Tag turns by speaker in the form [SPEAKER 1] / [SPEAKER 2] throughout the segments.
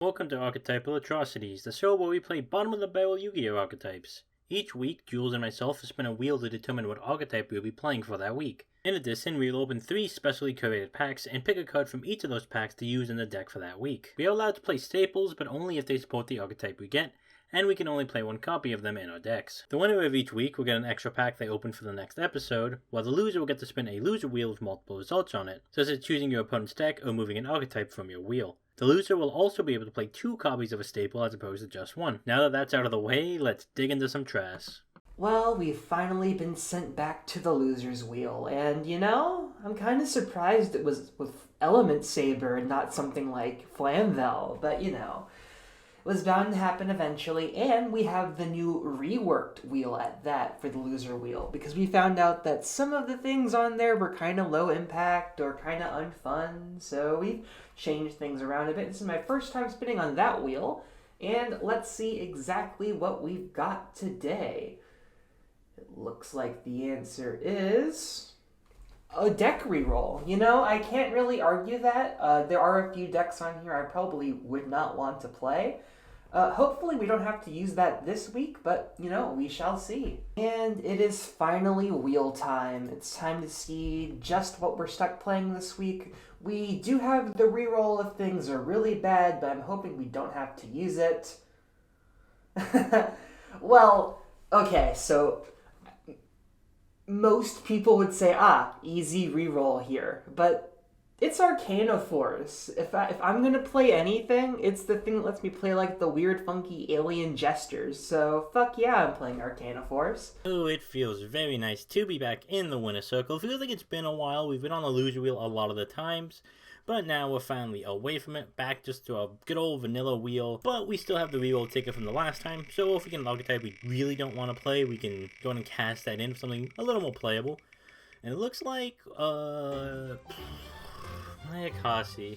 [SPEAKER 1] welcome to Archetypal Atrocities, the show where we play bottom-of-the-barrel Yu-Gi-Oh! Archetypes. Each week, Jules and myself will spin a wheel to determine what archetype we'll be playing for that week. In addition, we will open 3 specially curated packs and pick a card from each of those packs to use in the deck for that week. We are allowed to play staples, but only if they support the archetype we get, and we can only play 1 copy of them in our decks. The winner of each week will get an extra pack they open for the next episode, while the loser will get to spin a loser wheel with multiple results on it, such as choosing your opponent's deck or moving an archetype from your wheel. The loser will also be able to play 2 copies of a staple as opposed to just 1. Now that that's out of the way, let's dig into some trash.
[SPEAKER 2] Well, we've finally been sent back to the loser's wheel, and I'm kind of surprised it was with Element Saber and not something like Flamvel, but it was bound to happen eventually, and we have the new reworked wheel at that for the loser wheel, because we found out that some of the things on there were kind of low impact or kind of unfun, so we've changed things around a bit. This is my first time spinning on that wheel, and let's see exactly what we've got today. It looks like the answer is a deck reroll. I can't really argue that. There are a few decks on here I probably would not want to play. Hopefully we don't have to use that this week, but, we shall see. And it is finally wheel time. It's time to see just what we're stuck playing this week. We do have the reroll if things are really bad, but I'm hoping we don't have to use it. Well, okay, so most people would say, easy reroll here, but it's Arcana Force. If I'm gonna play anything, it's the thing that lets me play like the weird, funky alien gestures. So fuck yeah, I'm playing Arcana Force.
[SPEAKER 1] Oh, it feels very nice to be back in the winner's circle. It feels like it's been a while. We've been on the loser wheel a lot of the times, but now we're finally away from it, back just to a good old vanilla wheel. But we still have the reroll ticket from the last time, so if we get an archetype we really don't want to play, we can go ahead and cast that in for something a little more playable. And it looks like, Mayakasi.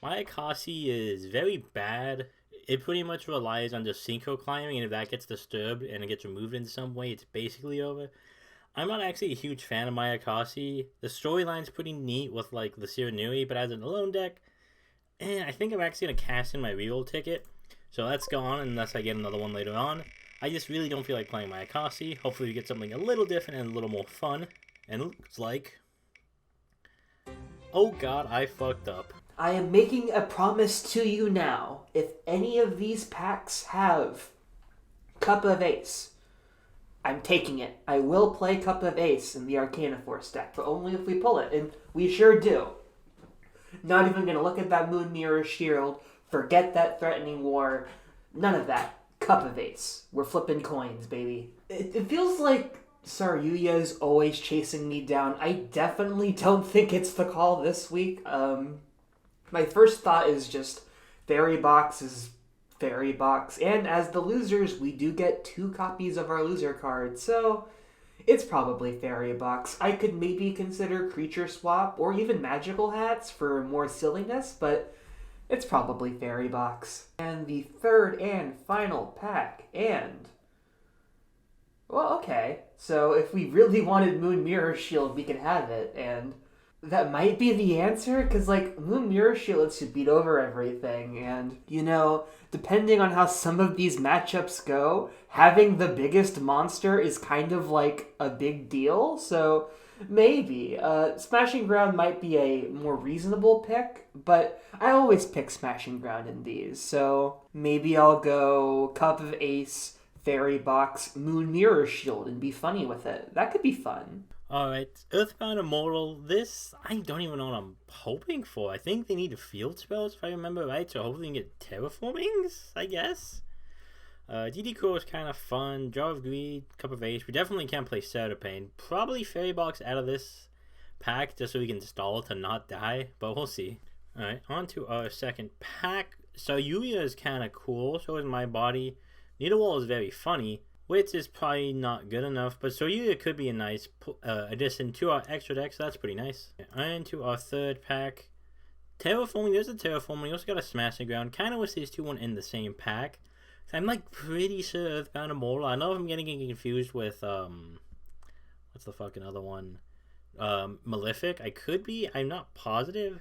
[SPEAKER 1] Mayakasi is very bad. It pretty much relies on just synchro climbing, and if that gets disturbed and it gets removed in some way, it's basically over. I'm not actually a huge fan of Mayakasi. The storyline's pretty neat with like the Siranui, but as an alone deck, I think I'm actually going to cast in my reroll ticket. So that's gone unless I get another one later on. I just really don't feel like playing Mayakasi. Hopefully we get something a little different and a little more fun. And it looks like... oh god, I fucked up.
[SPEAKER 2] I am making a promise to you now. If any of these packs have Cup of Ace, I'm taking it. I will play Cup of Ace in the Arcana Force deck, but only if we pull it, and we sure do. Not even going to look at that Moon Mirror Shield, forget that Threatening War, none of that. Cup of Ace. We're flipping coins, baby. It feels like Saryuya's always chasing me down. I definitely don't think it's the call this week. My first thought is just Fairy Box is Fairy Box, and as the losers, we do get 2 copies of our loser card, so it's probably Fairy Box. I could maybe consider Creature Swap or even Magical Hats for more silliness, but it's probably Fairy Box. And the third and final pack, and... well, okay. So if we really wanted Moon Mirror Shield, we could have it, and that might be the answer, because, Moon Mirror Shield lets you beat over everything, and, depending on how some of these matchups go, having the biggest monster is kind of, a big deal, so maybe. Smashing Ground might be a more reasonable pick, but I always pick Smashing Ground in these, so maybe I'll go Cup of Ace, Fairy Box, Moon Mirror Shield, and be funny with it. That could be fun.
[SPEAKER 1] Alright, Earthbound Immortal, this, I don't even know what I'm hoping for. I think they need field spells, if I remember right, so hopefully we can get Terraformings, I guess? DD Crow is kind of fun, Jar of Greed, Cup of Ace. We definitely can't play Pain. Probably Fairy Box out of this pack, just so we can stall to not die, but we'll see. Alright, on to our second pack. So Yuya is kind of cool, so is My Body. Needlewall is very funny, which is probably not good enough, but Soryuya could be a nice addition to our extra deck, so that's pretty nice. And to our third pack, Terraforming. There's a Terraforming. We also got a Smashing Ground. Kind of wish these two weren't in the same pack. So I'm pretty sure Earthbound Immortal. I know if I'm getting confused with what's the fucking other one? Malefic. I could be. I'm not positive.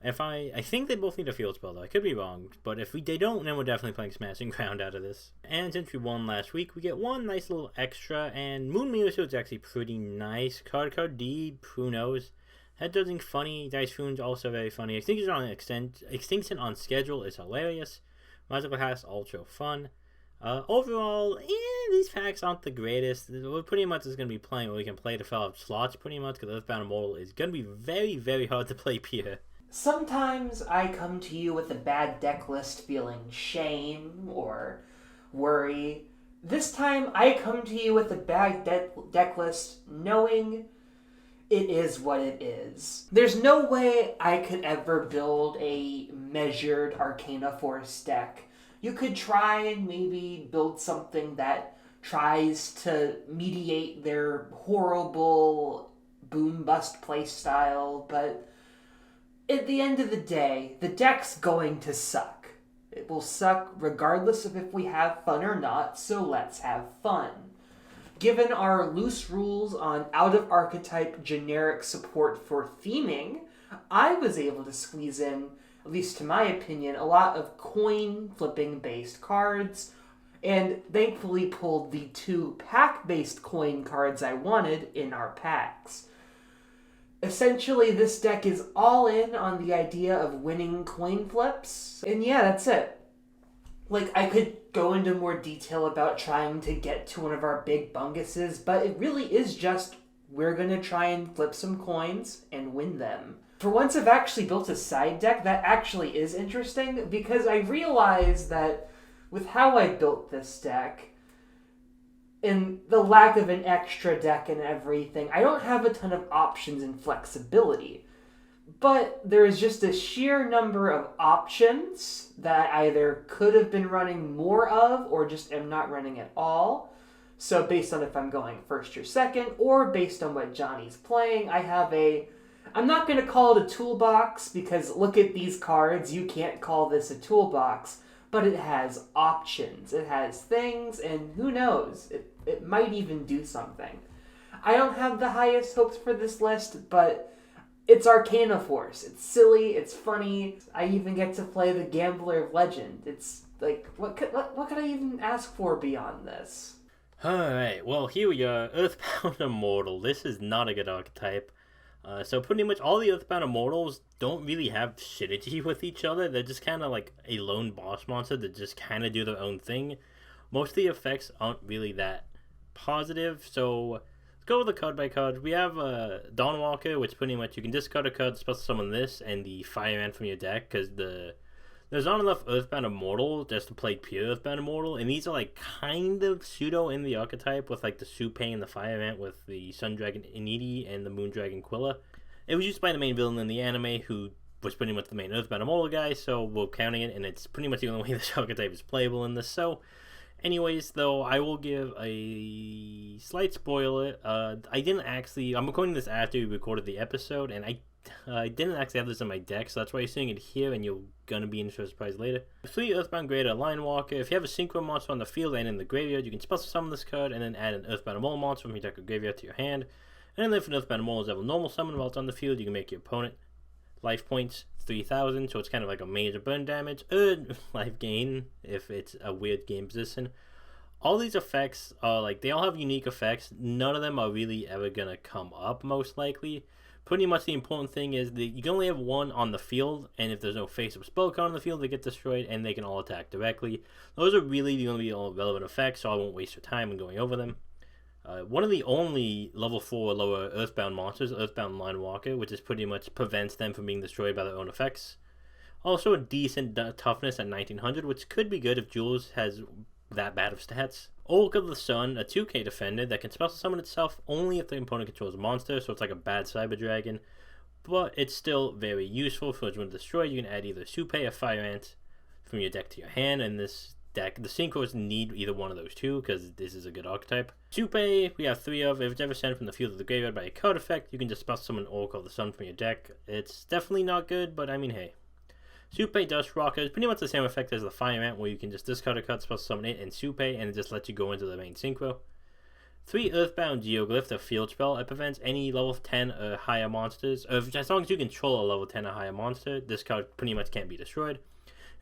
[SPEAKER 1] I think they both need a field spell though. I could be wrong, but if they don't, then we're definitely playing Smashing Ground out of this. And since we won last week, we get one nice little extra, and Moon Mirror is actually pretty nice. Card D, who knows? Head Dodging funny, Dice Runes also very funny. Extinction on Schedule is hilarious. Magical House also fun. Overall, these packs aren't the greatest. We're pretty much just going to be playing what we can play to fill up slots pretty much, because Earthbound Immortal is going to be very, very hard to play pure.
[SPEAKER 2] Sometimes I come to you with a bad deck list feeling shame or worry. This time I come to you with a bad deck list knowing it is what it is. There's no way I could ever build a measured Arcana Force deck. You could try and maybe build something that tries to mediate their horrible boom-bust playstyle, but at the end of the day, the deck's going to suck. It will suck regardless of if we have fun or not, so let's have fun. Given our loose rules on out-of-archetype generic support for theming, I was able to squeeze in, at least to my opinion, a lot of coin-flipping based cards, and thankfully pulled the 2 pack-based coin cards I wanted in our packs. Essentially, this deck is all in on the idea of winning coin flips, and yeah, that's it. I could go into more detail about trying to get to one of our big bunguses, but it really is just, we're gonna try and flip some coins and win them. For once, I've actually built a side deck that actually is interesting, because I realized that with how I built this deck, and the lack of an extra deck and everything, I don't have a ton of options and flexibility. But there is just a sheer number of options that I either could have been running more of or just am not running at all. So based on if I'm going first or second, or based on what Johnny's playing, I have I'm not going to call it a toolbox, because look at these cards, you can't call this a toolbox. But it has options, it has things, and who knows, it might even do something. I don't have the highest hopes for this list, but it's Arcana Force. It's silly, it's funny. I even get to play the Gambler of Legend. It's what could I even ask for beyond this?
[SPEAKER 1] Alright, well here we are, Earthbound Immortal. This is not a good archetype. So pretty much all the Earthbound Immortals don't really have synergy with each other. They're just kind of like a lone boss monster that just kind of do their own thing. Most of the effects aren't really that positive, so let's go with the card by card. We have Dawnwalker, which pretty much you can discard a card, special summon this, and the Fire Ant from your deck, because there's not enough Earthbound Immortal just to play pure Earthbound Immortal, and these are like kind of pseudo in the archetype with like the Supay and the Fire Ant with the Sun Dragon Initi and the Moon Dragon Quilla. It was used by the main villain in the anime, who was pretty much the main Earthbound Immortal guy, so we're counting it, and it's pretty much the only way this archetype is playable in this. So, anyways, though, I will give a slight spoiler. I'm recording this after we recorded the episode, and I didn't actually have this in my deck, so that's why you're seeing it here, and you're gonna be in for a surprise later. 3 Earthbound Greater Line Walker. If you have a Synchro monster on the field and in the graveyard, you can special summon this card, and then add an Earthbound Immortal monster from your deck or graveyard to your hand. And then if an Earthbound Immortal is ever normal summon while it's on the field, you can make your opponent life points 3,000, so it's kind of like a major burn damage, life gain if it's a weird game position. All these effects are they all have unique effects. None of them are really ever gonna come up, most likely. Pretty much the important thing is that you can only have one on the field, and if there's no face-up spell card on the field, they get destroyed, and they can all attack directly. Those are really the only relevant effects, so I won't waste your time in going over them. One of the only level 4 or lower Earthbound monsters, Earthbound Line Walker, which is pretty much prevents them from being destroyed by their own effects. Also a decent toughness at 1900, which could be good if Jules has that bad of stats. Oracle of the Sun, a 2k defender that can special summon itself only if the opponent controls a monster, so it's like a bad Cyber Dragon, but it's still very useful for when destroyed. You can add either Supay or Fire Ant from your deck to your hand, and this deck, the Synchros need either one of those two, because this is a good archetype. Supay, we have 3 of. If it's ever sent from the field of the graveyard by a card effect, you can just special summon Oracle of the Sun from your deck. It's definitely not good, but I mean, hey. Supay Dust Rocker is pretty much the same effect as the Fire Ant, where you can just discard a card, special summon it, and Supay, and it just lets you go into the main Synchro. 3 Earthbound Geoglyph, the field spell. It prevents any level 10 or higher monsters. As long as you control a level 10 or higher monster, this card pretty much can't be destroyed.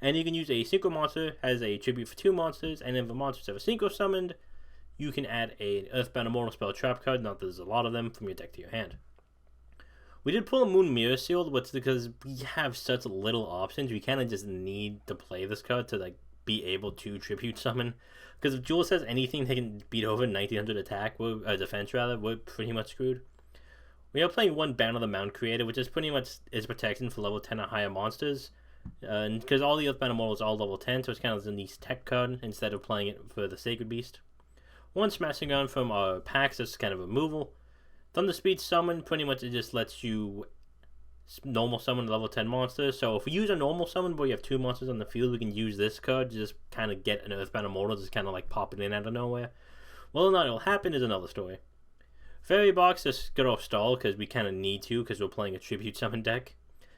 [SPEAKER 1] And you can use a synchro monster, has a tribute for 2 monsters, and if the monsters have a synchro summoned, you can add an Earthbound Immortal spell trap card, not that there's a lot of them, from your deck to your hand. We did pull a Moon Mirror Shield, but because we have such little options, we kind of just need to play this card to like be able to tribute summon. Because if Jules has anything that can beat over 1900 attack, defense rather, we're pretty much screwed. We are playing 1 Bound of the Mound Creator, which is pretty much is protection for level 10 or higher monsters. Because all the Earthbound Immortals are all level 10, so it's kind of a nice tech card instead of playing it for the Sacred Beast. 1 Smashing Gun from our packs, that's kind of removal. Thunder Speed Summon, pretty much it just lets you normal summon level 10 monsters. So if we use a normal summon but we have 2 monsters on the field, we can use this card to just kind of get an Earthbound Immortal, just kind of like popping in out of nowhere. Whether or not it'll happen is another story. Fairy Box just got off stall because we kind of need to, because we're playing a Tribute Summon deck.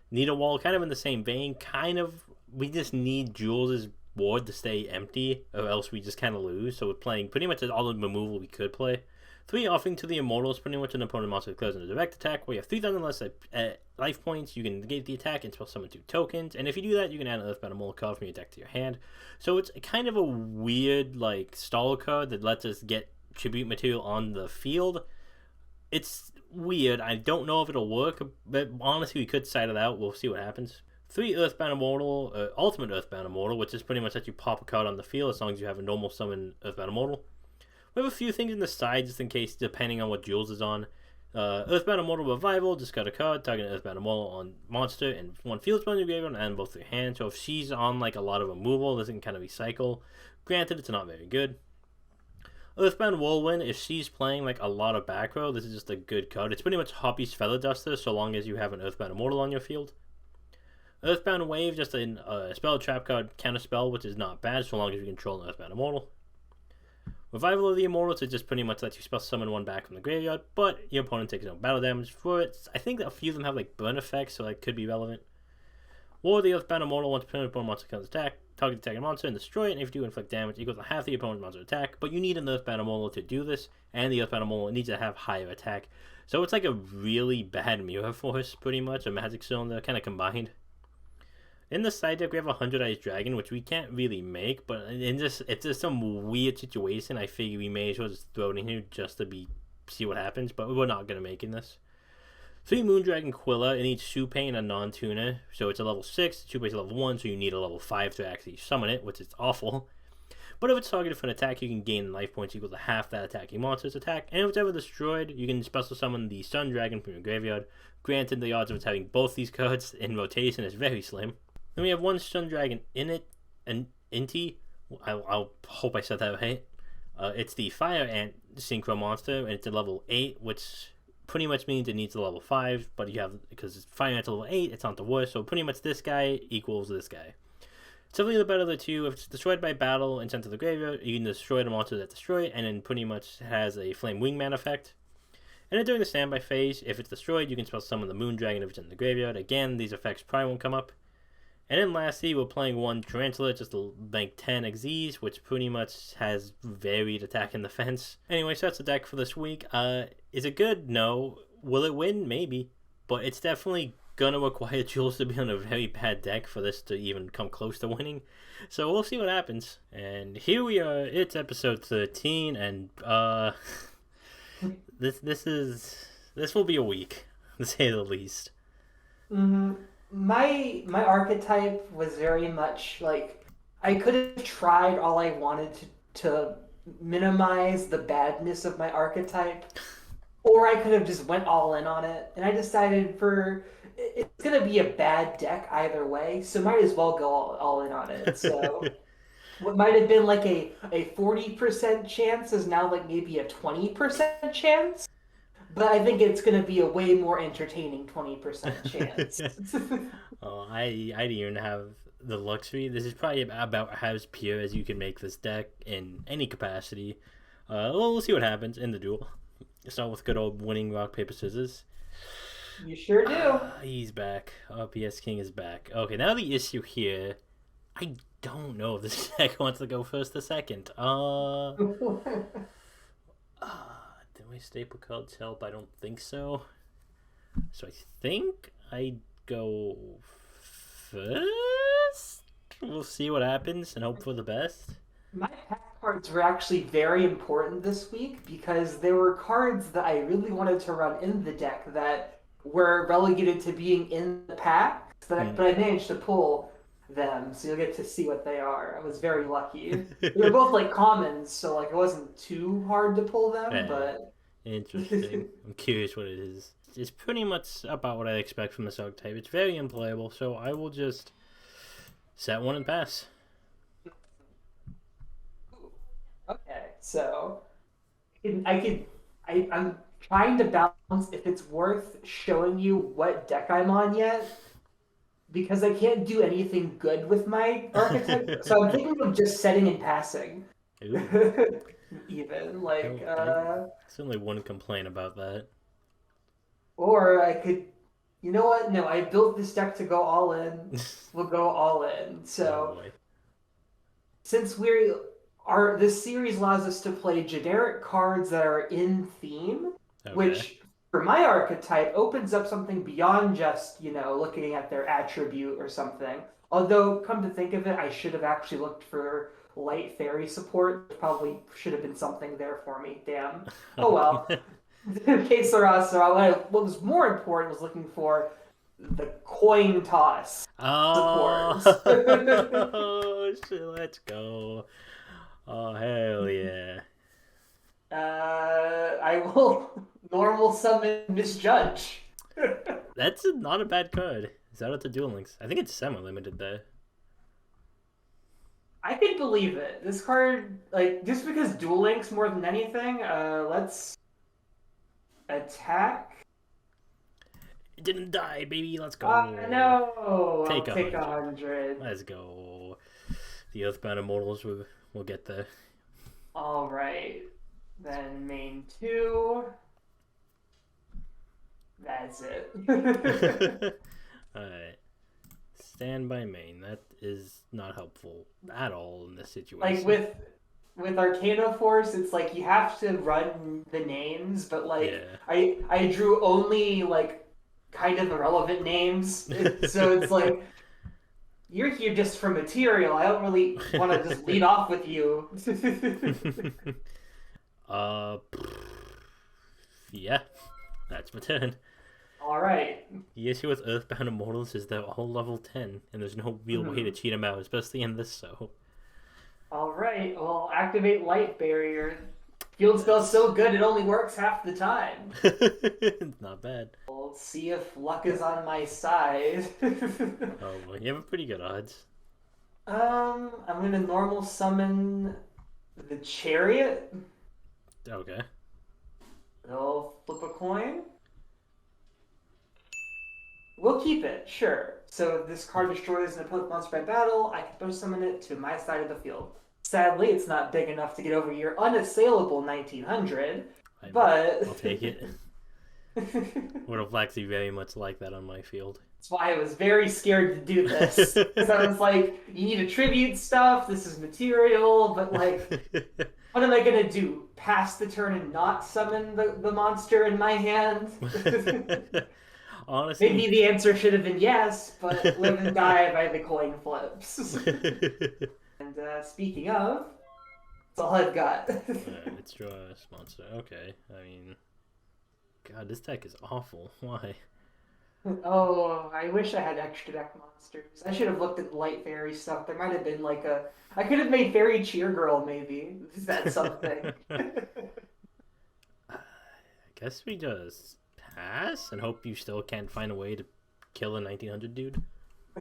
[SPEAKER 1] Needle Wall, kind of in the same vein, we just need Jules' board to stay empty, or else we just kind of lose. So we're playing pretty much all the removal we could play. 3 Offering to the Immortals, pretty much an opponent monster declares a direct attack, where you have 3,000 less life points, you can negate the attack and spell summon 2 tokens, and if you do that, you can add an Earthbound Immortal card from your deck to your hand. So it's kind of a weird, like, stall card that lets us get tribute material on the field. It's weird. I don't know if it'll work, but honestly, we could side it out. We'll see what happens. 3 Earthbound Immortal, Ultimate Earthbound Immortal, which is pretty much that you pop a card on the field as long as you have a normal summon Earthbound Immortal. We have a few things in the side just in case, depending on what Jules is on. Earthbound Immortal Revival, discard a card, target an Earthbound Immortal on monster, and 1 field spell in your graveyard, and both your hands. So if she's on like a lot of removal, this can kind of recycle. Granted, it's not very good. Earthbound Whirlwind, if she's playing like a lot of back row, this is just a good card. It's pretty much Hoppy's Feather Duster, so long as you have an Earthbound Immortal on your field. Earthbound Wave, just a spell trap card, counter spell, which is not bad, so long as you control an Earthbound Immortal. Revival of the Immortals, it just pretty much lets you spell summon 1 back from the graveyard, but your opponent takes no battle damage for it. I think that a few of them have like burn effects, so that could be relevant. War of the Earthbound Immortal, once per opponent monster comes attack, target the attacking monster and destroy it, and if you do inflict damage equal to half the opponent's monster attack, but you need an Earthbound Immortal to do this, and the Earthbound Immortal needs to have higher attack. So it's like a really bad mirror force, pretty much, a magic cylinder, kind of combined. In the side deck, we have a 100-Eyes Dragon, which we can't really make, but it's just some weird situation. I figure we may as well just throw it in here just to see what happens, but we're not going to make in this. 3 Moondragon Quilla, in each Supane a non-tuner, so it's a level 6, Supane level 1, so you need a level 5 to actually summon it, which is awful. But if it's targeted for an attack, you can gain life points equal to half that attacking monster's attack, and if it's ever destroyed, you can special summon the Sun Dragon from your graveyard. Granted, the odds of it having both these cards in rotation is very slim. Then we have 1 Sun Dragon Inti. I hope I said that right. It's the Fire Ant Synchro monster, and it's a level 8, which pretty much means it needs a level 5, but because Fire Ant's a level 8, it's not the worst, so pretty much this guy equals this guy. Simply the better of the two, if it's destroyed by battle and sent to the graveyard, you can destroy the monster that destroyed it, and then pretty much has a Flame Wingman effect. And then during the standby phase, if it's destroyed, you can spell summon the Moon Dragon if it's in the graveyard. Again, these effects probably won't come up. And then lastly, we're playing 1 Tarantula, just a rank 10 Xyz, which pretty much has varied attack and defense. Anyway, so that's the deck for this week. Is it good? No. Will it win? Maybe. But it's definitely gonna require Jules to be on a very bad deck for this to even come close to winning. So we'll see what happens. And here we are. It's episode 13, and this will be a week, to say the least.
[SPEAKER 2] Mm-hmm. My archetype was very much like, I could have tried all I wanted to minimize the badness of my archetype, or I could have just went all in on it, and I decided it's gonna be a bad deck either way, so might as well go all in on it. So what might have been like a 40% chance is now like maybe a 20% chance. But I think it's going to be a way more entertaining 20% chance.
[SPEAKER 1] I didn't even have the luxury. This is probably about as pure as you can make this deck in any capacity. We'll see what happens in the duel. Start with good old winning rock, paper, scissors.
[SPEAKER 2] You sure do.
[SPEAKER 1] He's back. PS King is back. Okay, now the issue here. I don't know if this deck wants to go first or second. my staple cards help? I don't think so. So I think I go first. We'll see what happens and hope for the best.
[SPEAKER 2] My pack cards were actually very important this week because there were cards that I really wanted to run in the deck that were relegated to being in the pack, but I managed to pull them, so you'll get to see what they are. I was very lucky. They were both like commons, so like it wasn't too hard to pull them, but
[SPEAKER 1] interesting. I'm curious what it is. It's pretty much about what I expect from this archetype. It's very unplayable, so I will just set one and pass.
[SPEAKER 2] Okay, so I'm trying to balance if it's worth showing you what deck I'm on yet, because I can't do anything good with my archetype. So I'm thinking of just setting and passing. Even like
[SPEAKER 1] certainly wouldn't complain about that.
[SPEAKER 2] Or I could, you know what? No, I built this deck to go all in. We'll go all in. So since this series allows us to play generic cards that are in theme, which for my archetype opens up something beyond just, looking at their attribute or something. Although, come to think of it, I should have actually looked for light fairy support. Probably should have been something there for me. Damn. Oh well. Que sera, what was more important was looking for the coin toss support.
[SPEAKER 1] Oh, shit, let's go. Oh, hell yeah.
[SPEAKER 2] I will normal summon Misjudge.
[SPEAKER 1] That's not a bad card. Is that to Duel Links? I think it's semi-limited though.
[SPEAKER 2] I can believe it. This card, like, just because Duel Links more than anything, let's attack.
[SPEAKER 1] It didn't die, baby. Let's go.
[SPEAKER 2] No.
[SPEAKER 1] Take
[SPEAKER 2] 100.
[SPEAKER 1] Let's go. The Earthbound Immortals will get there.
[SPEAKER 2] All right. Then main 2. That's it.
[SPEAKER 1] Alright. Stand by main. That is not helpful at all in this situation.
[SPEAKER 2] Like with Arcana Force, it's like you have to run the names, but like I drew only like kind of irrelevant names. So it's like you're here just for material. I don't really want to just lead off with you.
[SPEAKER 1] Yeah. That's my turn.
[SPEAKER 2] Alright.
[SPEAKER 1] The issue with Earthbound Immortals is they're all level 10, and there's no real way to cheat them out, especially in this so.
[SPEAKER 2] Alright, well, activate Light Barrier. Field spell's so good it only works half the time.
[SPEAKER 1] It's not bad.
[SPEAKER 2] We'll see if luck is on my side.
[SPEAKER 1] Oh boy, you have pretty good odds.
[SPEAKER 2] I'm gonna normal summon the Chariot.
[SPEAKER 1] Okay.
[SPEAKER 2] I'll flip a coin. We'll keep it, sure. So if this card destroys an opponent's monster by battle, I can push summon it to my side of the field. Sadly, it's not big enough to get over your unassailable 1900, but...
[SPEAKER 1] I'll take it. Would have actually very much like that on my field.
[SPEAKER 2] That's why I was very scared to do this. Because I was like, you need to tribute stuff, this is material, but like, what am I going to do? Pass the turn and not summon the monster in my hand?
[SPEAKER 1] Honestly,
[SPEAKER 2] maybe the answer should have been yes, but live and die by the coin flips. And speaking of, that's all I've got.
[SPEAKER 1] Alright, let's draw a monster. Okay, I mean, God, this deck is awful. Why?
[SPEAKER 2] Oh, I wish I had extra deck monsters. I should have looked at light fairy stuff. There might have been like I could have made fairy cheer girl maybe. Is that something?
[SPEAKER 1] I guess we just pass and hope you still can't find a way to kill a 1900 dude.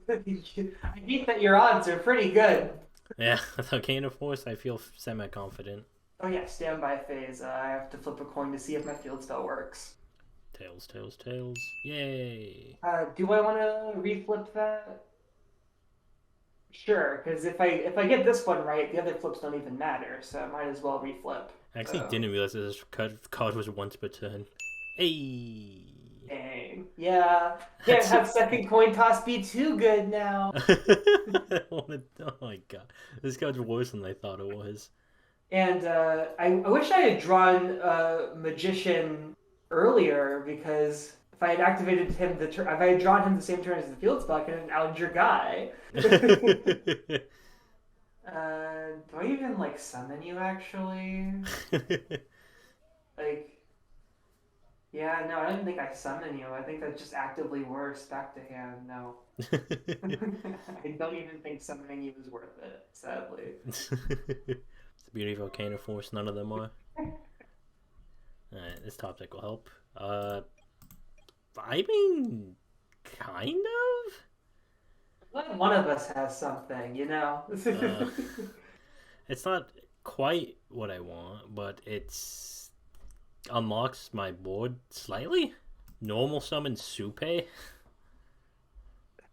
[SPEAKER 2] I think that your odds are pretty good.
[SPEAKER 1] Yeah, with Arcana Force, I feel semi-confident.
[SPEAKER 2] Oh yeah, standby phase. I have to flip a coin to see if my field spell works.
[SPEAKER 1] Tails, tails, tails. Yay!
[SPEAKER 2] Do I want to reflip that? Sure, because if I get this one right, the other flips don't even matter, so I might as well reflip.
[SPEAKER 1] I actually didn't realize this card was once per turn. Hey!
[SPEAKER 2] Dang. Yeah. Can't have second coin toss be too good now.
[SPEAKER 1] Oh my god. This card's worse than I thought it was.
[SPEAKER 2] And I wish I had drawn Magician earlier because if I had activated him if I had drawn him the same turn as the field spell, I could have outed your guy. Do I even like summon you actually? Like, yeah, no, I don't think I summon you. I think that's just actively worse back to hand. No. I don't even think summoning you is worth it, sadly.
[SPEAKER 1] It's the beauty of Volcano Force, none of them are. Alright, this top deck will help. I mean, kind of?
[SPEAKER 2] Glad one of us has something, you know?
[SPEAKER 1] It's not quite what I want, but it's unlocks my board slightly. Normal summon Supe.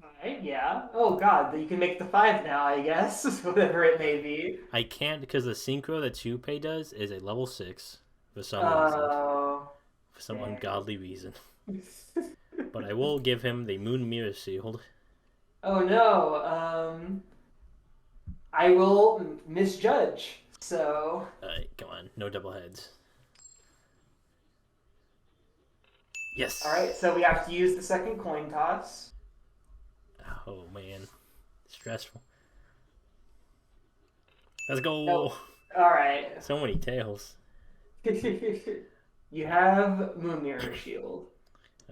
[SPEAKER 2] Right, yeah. Oh god, you can make the 5 now, I guess. Whatever it may be.
[SPEAKER 1] I can't because the synchro that Supe does is a level 6 for some reason.
[SPEAKER 2] Oh.
[SPEAKER 1] For some ungodly reason. But I will give him the Moon Mirror Shield.
[SPEAKER 2] Oh no, I will misjudge, so...
[SPEAKER 1] Alright, come on. No double heads. Yes!
[SPEAKER 2] Alright, so we have to use the second coin toss.
[SPEAKER 1] Oh, man. Stressful. Let's go!
[SPEAKER 2] Oh, alright.
[SPEAKER 1] So many tails.
[SPEAKER 2] You have Moon Mirror Shield.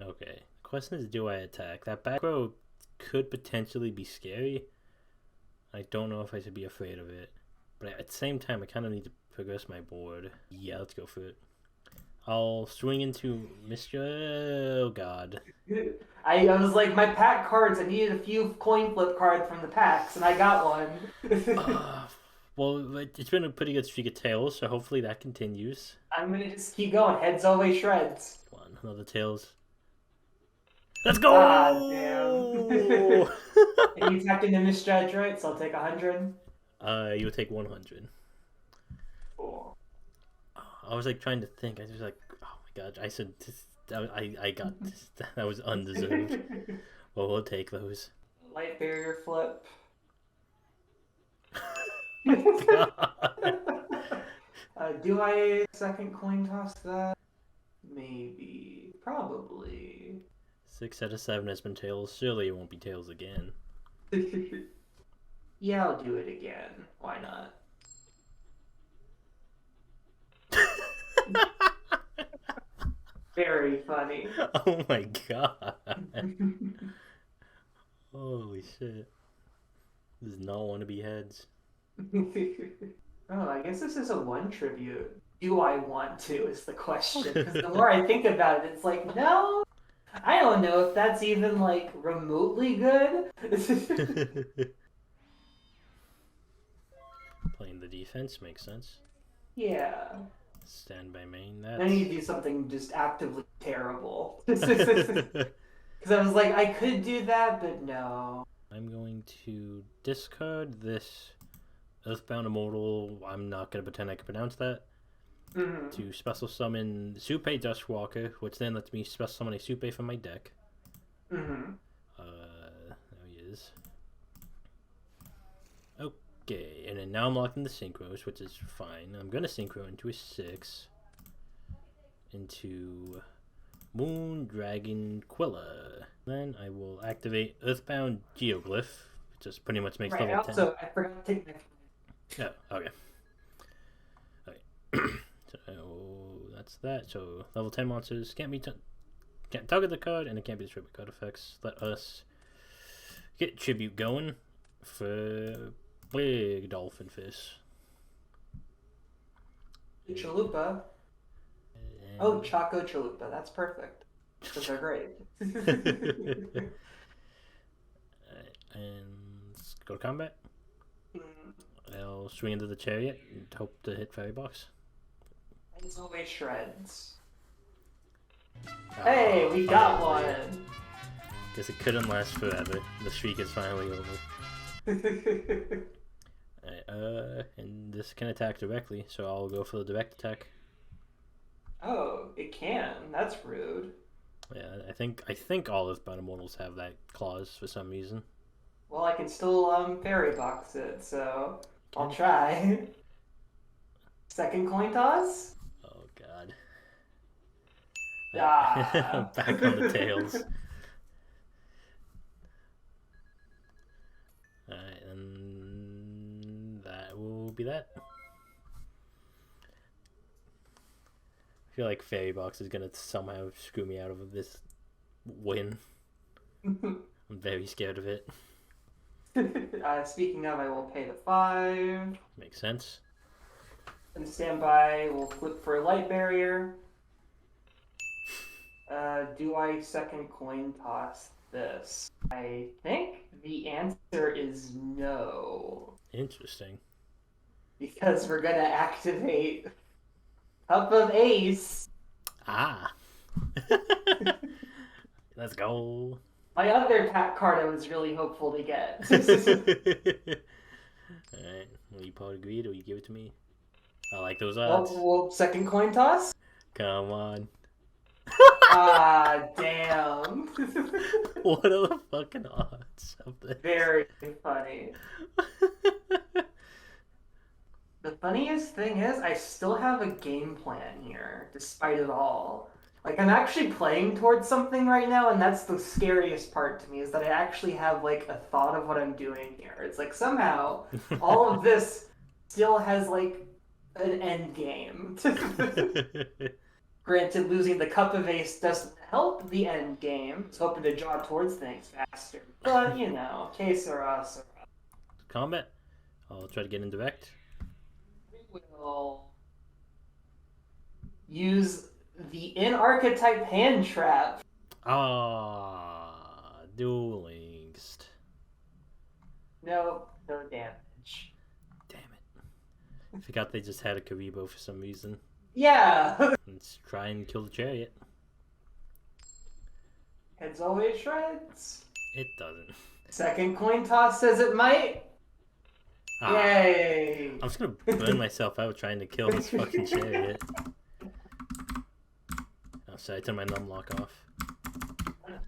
[SPEAKER 1] Okay. The question is, do I attack? That back row could potentially be scary. I don't know if I should be afraid of it. But at the same time, I kind of need to progress my board. Yeah, let's go for it. I'll swing into Mr. Oh, God.
[SPEAKER 2] I was like, my pack cards, I needed a few coin flip cards from the packs, and I got one.
[SPEAKER 1] Well, it's been a pretty good streak of tails, so hopefully that continues.
[SPEAKER 2] I'm gonna just keep going. Heads always shreds.
[SPEAKER 1] Come on, another tails. Let's go!
[SPEAKER 2] Ah, damn. And you tapped into misjudge, right? So I'll take 100.
[SPEAKER 1] You would take 100.
[SPEAKER 2] Cool.
[SPEAKER 1] I was like trying to think. I was like, oh my god! I said this, I got this. That was undeserved. Well, we'll take those.
[SPEAKER 2] Light barrier flip. Do I second coin toss that? Maybe. Probably.
[SPEAKER 1] 6 out of 7 has been tails. Surely it won't be tails again.
[SPEAKER 2] Yeah, I'll do it again. Why not? Very funny.
[SPEAKER 1] Oh my god. Holy shit. Does not want to be heads.
[SPEAKER 2] Oh, I guess this is a 1 tribute. Do I want to is the question. Because the more I think about it, it's like, no, I don't know if that's even like remotely good.
[SPEAKER 1] Playing the defense makes sense.
[SPEAKER 2] Yeah.
[SPEAKER 1] Stand by main.
[SPEAKER 2] I need to do something just actively terrible. Because I was like, I could do that, but no.
[SPEAKER 1] I'm going to discard this Earthbound Immortal. I'm not going to pretend I can pronounce that.
[SPEAKER 2] Mm-hmm.
[SPEAKER 1] To special summon Supe Dustwalker, which then lets me special summon a Supe from my deck.
[SPEAKER 2] Mm-hmm.
[SPEAKER 1] There he is. Okay, and then now I'm locked into synchros, which is fine. I'm going to synchro into a 6. Into Moon Dragon Quilla. Then I will activate Earthbound Geoglyph, which just pretty much makes
[SPEAKER 2] Right,
[SPEAKER 1] level 10.
[SPEAKER 2] also, I forgot to take my...
[SPEAKER 1] Oh, okay. Okay. So that's that. So level 10 monsters can't target the card, and it can't be distributed card effects. Let us get tribute going for Big Dolphin Fish.
[SPEAKER 2] Chalupa.
[SPEAKER 1] And...
[SPEAKER 2] Oh, Choco Chalupa. That's perfect. Because they're great.
[SPEAKER 1] Alright, and let's go to combat. I'll swing into the chariot and hope to hit Fairy Box.
[SPEAKER 2] It's always shreds. Hey, we got one!
[SPEAKER 1] Guess it couldn't last forever. The streak is finally over. Alright, and this can attack directly, so I'll go for the direct attack.
[SPEAKER 2] Oh, it can. That's rude.
[SPEAKER 1] Yeah, I think all of Bound Immortals have that clause for some reason.
[SPEAKER 2] Well, I can still fairy box it, so I'll try. Second coin toss.
[SPEAKER 1] Oh god.
[SPEAKER 2] Ah.
[SPEAKER 1] Back on the tails. Alright, and that will be that. I feel like Fairy Box is gonna somehow screw me out of this win. I'm very scared of it.
[SPEAKER 2] Speaking of, I will pay the 5.
[SPEAKER 1] Makes sense.
[SPEAKER 2] And standby, we'll flip for a light barrier. Do I second coin toss this? I think the answer is no.
[SPEAKER 1] Interesting.
[SPEAKER 2] Because we're gonna activate Cup of Ace.
[SPEAKER 1] Ah. Let's go.
[SPEAKER 2] My other pack card I was really hopeful to get.
[SPEAKER 1] Alright, will you part agreed or you give it to me? I like those odds.
[SPEAKER 2] Well, second coin toss?
[SPEAKER 1] Come on.
[SPEAKER 2] Ah, damn.
[SPEAKER 1] What are the fucking odds of this?
[SPEAKER 2] Very funny. The funniest thing is, I still have a game plan here, despite it all. Like, I'm actually playing towards something right now, and that's the scariest part to me, is that I actually have, like, a thought of what I'm doing here. It's like, somehow, all of this still has, like, an end game. Granted, losing the Cup of Ace doesn't help the end game. It's hoping to draw towards things faster. But, you know, que sera, sera.
[SPEAKER 1] Combat? I'll try to get in direct.
[SPEAKER 2] We will use the in-archetype hand trap.
[SPEAKER 1] Ah, Duel Links.
[SPEAKER 2] No damage.
[SPEAKER 1] Damn it. I forgot they just had a Karibo for some reason.
[SPEAKER 2] Yeah!
[SPEAKER 1] Let's try and kill the chariot.
[SPEAKER 2] Heads always shreds.
[SPEAKER 1] It doesn't.
[SPEAKER 2] Second coin toss says it might.
[SPEAKER 1] Ah,
[SPEAKER 2] Yay!
[SPEAKER 1] I'm just gonna burn myself out trying to kill this fucking chariot. Oh, sorry, I turned my numlock off.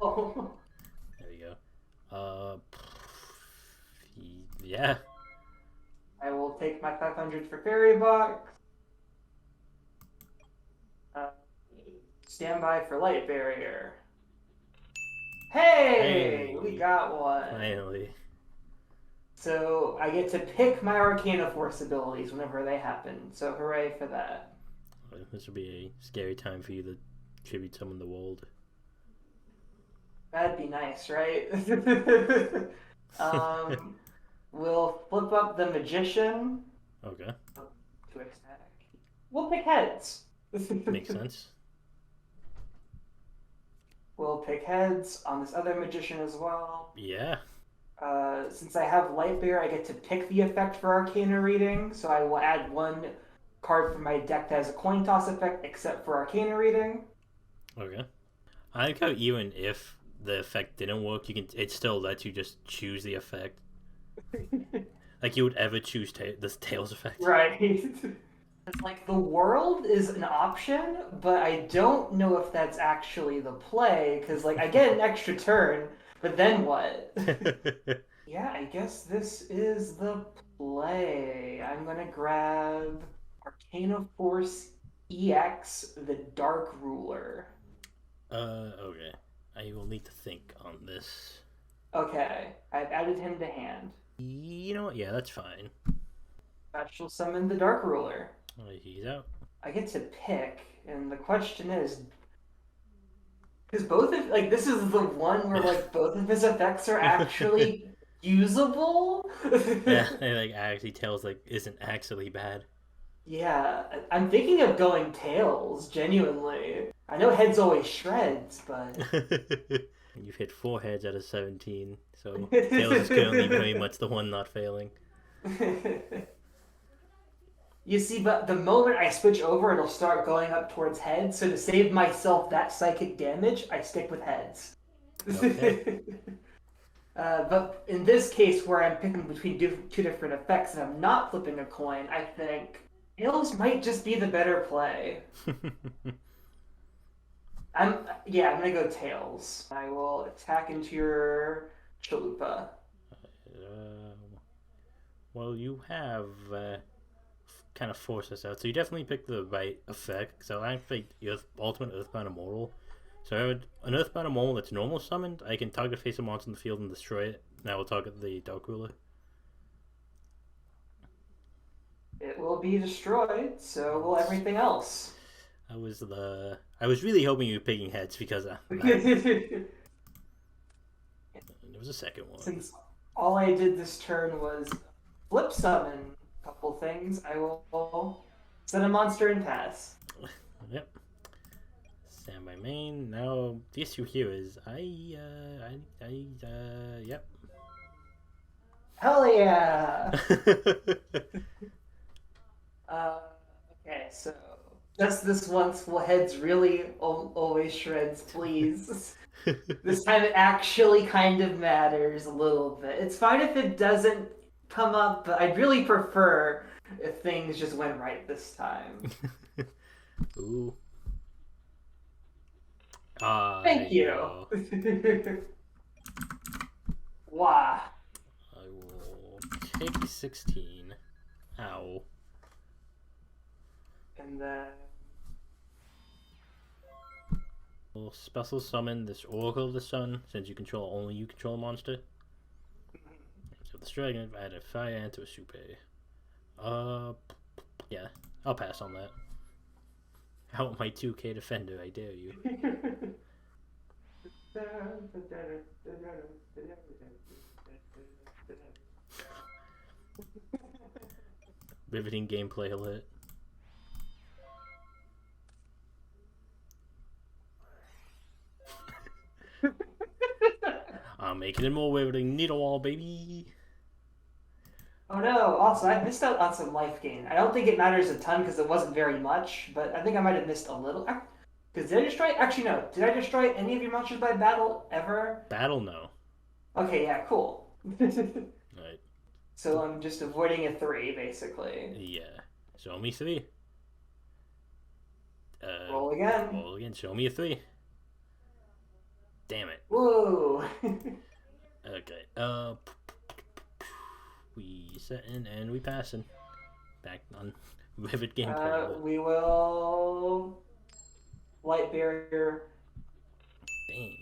[SPEAKER 2] Oh.
[SPEAKER 1] There we go. Yeah.
[SPEAKER 2] I will take my 500 for Fairy Box. Stand by for Light Barrier. Hey! We got one.
[SPEAKER 1] Finally.
[SPEAKER 2] So I get to pick my Arcana Force abilities whenever they happen. So hooray for that.
[SPEAKER 1] This will be a scary time for you to tribute summon the world.
[SPEAKER 2] That'd be nice, right? We'll flip up the Magician.
[SPEAKER 1] Okay.
[SPEAKER 2] To attack. We'll pick heads.
[SPEAKER 1] Makes sense.
[SPEAKER 2] We'll pick heads on this other Magician as well.
[SPEAKER 1] Yeah.
[SPEAKER 2] Since I have Light Bear, I get to pick the effect for Arcana Reading, so I will add one card from my deck that has a coin toss effect, except for Arcana Reading.
[SPEAKER 1] Okay. I like how even if the effect didn't work, it still lets you just choose the effect. Like you would ever choose this Tails effect.
[SPEAKER 2] Right. It's like the world is an option, but I don't know if that's actually the play, because like I get an extra turn, but then what? Yeah, I guess this is the play. I'm gonna grab Arcana Force EX, the Dark Ruler.
[SPEAKER 1] Okay. I will need to think on this.
[SPEAKER 2] Okay, I've added him to hand.
[SPEAKER 1] You know what? Yeah, that's fine.
[SPEAKER 2] Special summon the Dark Ruler.
[SPEAKER 1] He's out.
[SPEAKER 2] I get to pick, and the question is, because both of this is the one where like both of his effects are actually usable.
[SPEAKER 1] Yeah, and actually Tails isn't actually bad.
[SPEAKER 2] Yeah, I'm thinking of going Tails, genuinely. I know Heads always shreds, but
[SPEAKER 1] You've hit 4 heads out of 17, so Tails is currently very much the one not failing.
[SPEAKER 2] You see, but the moment I switch over, it'll start going up towards Heads, so to save myself that psychic damage, I stick with Heads.
[SPEAKER 1] Okay.
[SPEAKER 2] But in this case, where I'm picking between two different effects and I'm not flipping a coin, I think Tails might just be the better play. I'm gonna go Tails. I will attack into your Chalupa.
[SPEAKER 1] Well, you have kind of force us out. So you definitely picked the right effect. So I picked Ultimate Earthbound Immortal. So I would, an Earthbound Immortal that's normal summoned, I can target face a monster in the field and destroy it. Now we'll target the Dark Ruler.
[SPEAKER 2] It will be destroyed, so will everything else.
[SPEAKER 1] I was really hoping you were picking heads because there was a second one.
[SPEAKER 2] Since all I did this turn was flip summon a couple things, I will set a monster and pass.
[SPEAKER 1] Yep. Stand by main. Now the issue here is yep.
[SPEAKER 2] Hell yeah! Okay, so just this once, will heads really always shreds, please? This time it actually kind of matters a little bit. It's fine if it doesn't come up, but I'd really prefer if things just went right this time.
[SPEAKER 1] Ooh.
[SPEAKER 2] Thank you. Wow.
[SPEAKER 1] I will take 16. Ow.
[SPEAKER 2] And then
[SPEAKER 1] We'll special summon this Oracle of the Sun, since you control a monster. So this dragon, add a fire into a super. Yeah, I'll pass on that. Out my 2K defender, I dare you. Riveting gameplay alert. I'm making it more riveting. Needle wall, baby.
[SPEAKER 2] oh no, also I missed out on some life gain. I don't think it matters a ton because it wasn't very much, but I think I might have missed a little. Because did I destroy? Actually, no. Did I destroy any of your monsters by battle ever?
[SPEAKER 1] Battle, no.
[SPEAKER 2] Okay, yeah, cool.
[SPEAKER 1] Right.
[SPEAKER 2] So I'm just avoiding a 3, basically.
[SPEAKER 1] Yeah. Show me 3.
[SPEAKER 2] Roll again.
[SPEAKER 1] Roll again. Show me a 3. Damn it.
[SPEAKER 2] Whoa.
[SPEAKER 1] Okay. We set in and we passing. Back on Rivet gameplay.
[SPEAKER 2] We will light barrier.
[SPEAKER 1] Dang.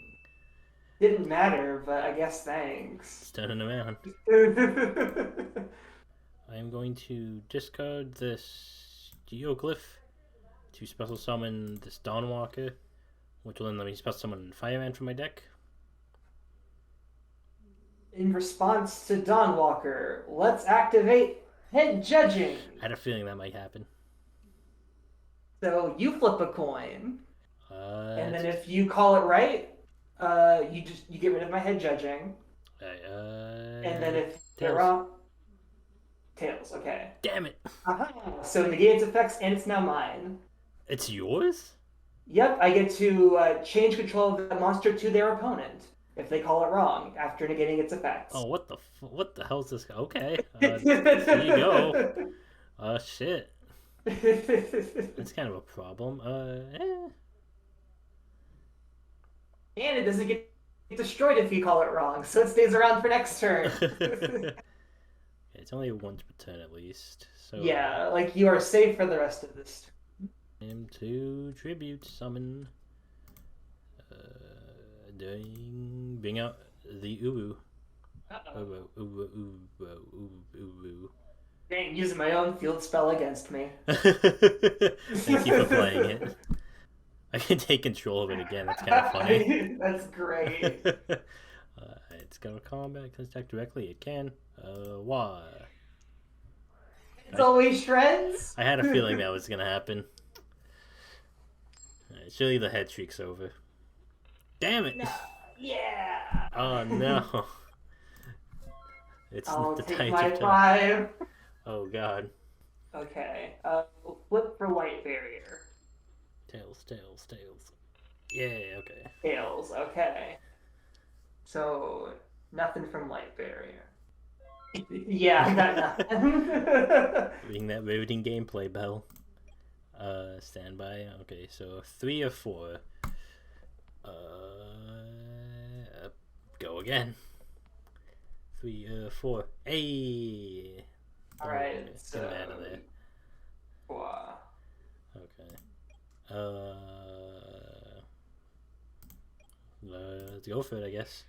[SPEAKER 2] Didn't matter, but I guess thanks.
[SPEAKER 1] It's turning around. I am going to discard this Geoglyph to special summon this Dawnwalker, which will then let me special summon Fireman from my deck.
[SPEAKER 2] In response to Dawnwalker, let's activate Head Judging.
[SPEAKER 1] I had a feeling that might happen.
[SPEAKER 2] So you flip a coin, and then
[SPEAKER 1] That's-
[SPEAKER 2] if you call it right, you get rid of my Head Judging, and then if you're
[SPEAKER 1] Tails.
[SPEAKER 2] wrong, tails. Okay.
[SPEAKER 1] Damn it!
[SPEAKER 2] So negate its effects, and it's now mine.
[SPEAKER 1] It's yours?
[SPEAKER 2] Yep, I get to change control of that monster to their opponent if they call it wrong after negating its effects.
[SPEAKER 1] Oh, what the hell is this guy? Okay, there you go. Shit. That's kind of a problem.
[SPEAKER 2] And it doesn't get destroyed if you call it wrong, so it stays around for next turn.
[SPEAKER 1] It's only once per turn at least. So
[SPEAKER 2] Yeah, like you are safe for the rest of this.
[SPEAKER 1] Him to tribute summon. Bring out the Uwu. Uwu.
[SPEAKER 2] Dang, using my own field spell against me.
[SPEAKER 1] Thank you for playing it. I can take control of it again. That's kind of funny.
[SPEAKER 2] That's great.
[SPEAKER 1] It's got a combat attack directly. It can. Why?
[SPEAKER 2] It's always shreds.
[SPEAKER 1] I had a feeling that was gonna happen. Surely the head streak's over. Damn it!
[SPEAKER 2] No. Yeah.
[SPEAKER 1] Oh no! It's
[SPEAKER 2] I'll
[SPEAKER 1] the
[SPEAKER 2] take
[SPEAKER 1] time
[SPEAKER 2] my
[SPEAKER 1] to
[SPEAKER 2] 5.
[SPEAKER 1] Oh god!
[SPEAKER 2] Okay. We'll flip for light barrier.
[SPEAKER 1] Tails. Yeah. Okay.
[SPEAKER 2] Tails. Okay. So nothing from light barrier. Yeah, I got nothing.
[SPEAKER 1] Reading that riveting gameplay bell. Stand by. Okay, so 3 or 4. Go again. 3 4. Hey.
[SPEAKER 2] All right.
[SPEAKER 1] Get
[SPEAKER 2] So
[SPEAKER 1] him out of there. go for it, I guess.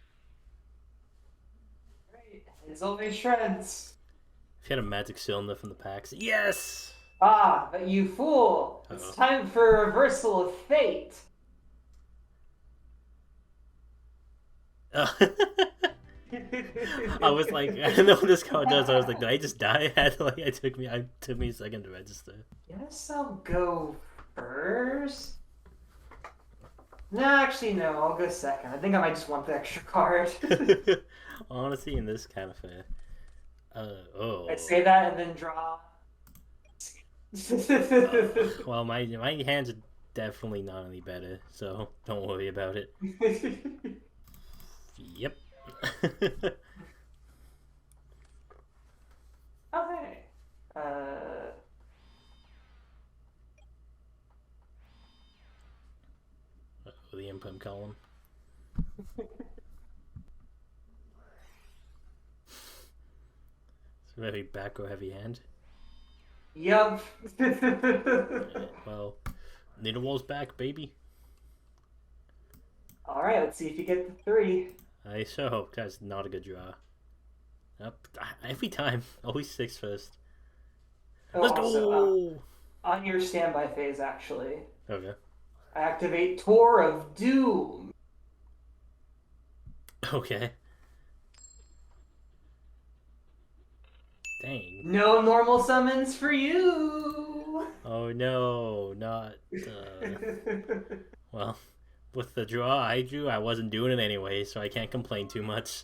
[SPEAKER 2] Right. It's only shreds.
[SPEAKER 1] If you had a magic cylinder from the packs. Yes!
[SPEAKER 2] Ah, but you fool!
[SPEAKER 1] Uh-oh.
[SPEAKER 2] It's time for a reversal of fate.
[SPEAKER 1] I was like, I don't know what this card does. I was like, did I just die? It took me a second to register.
[SPEAKER 2] Guess I'll go first. No, actually, no. I'll go second. I think I might just want the extra card.
[SPEAKER 1] Honestly, in this kind of fair.
[SPEAKER 2] I'd say that and then draw.
[SPEAKER 1] Well, my hands are definitely not any better, so don't worry about it. Yep.
[SPEAKER 2] Oh, hey.
[SPEAKER 1] The input column. It's a very back row heavy hand.
[SPEAKER 2] Yup.
[SPEAKER 1] Well, Needlewall's back, baby.
[SPEAKER 2] Alright, let's see if you get the 3.
[SPEAKER 1] I sure hope that's not a good draw. Up every time. Always 6 first.
[SPEAKER 2] Oh,
[SPEAKER 1] Let's
[SPEAKER 2] also,
[SPEAKER 1] go!
[SPEAKER 2] on your standby phase, actually,
[SPEAKER 1] Okay.
[SPEAKER 2] I activate Tour of Doom.
[SPEAKER 1] Okay. Dang.
[SPEAKER 2] No normal summons for you.
[SPEAKER 1] Oh no, not. Well, with the draw I drew, I wasn't doing it anyway, so I can't complain too much.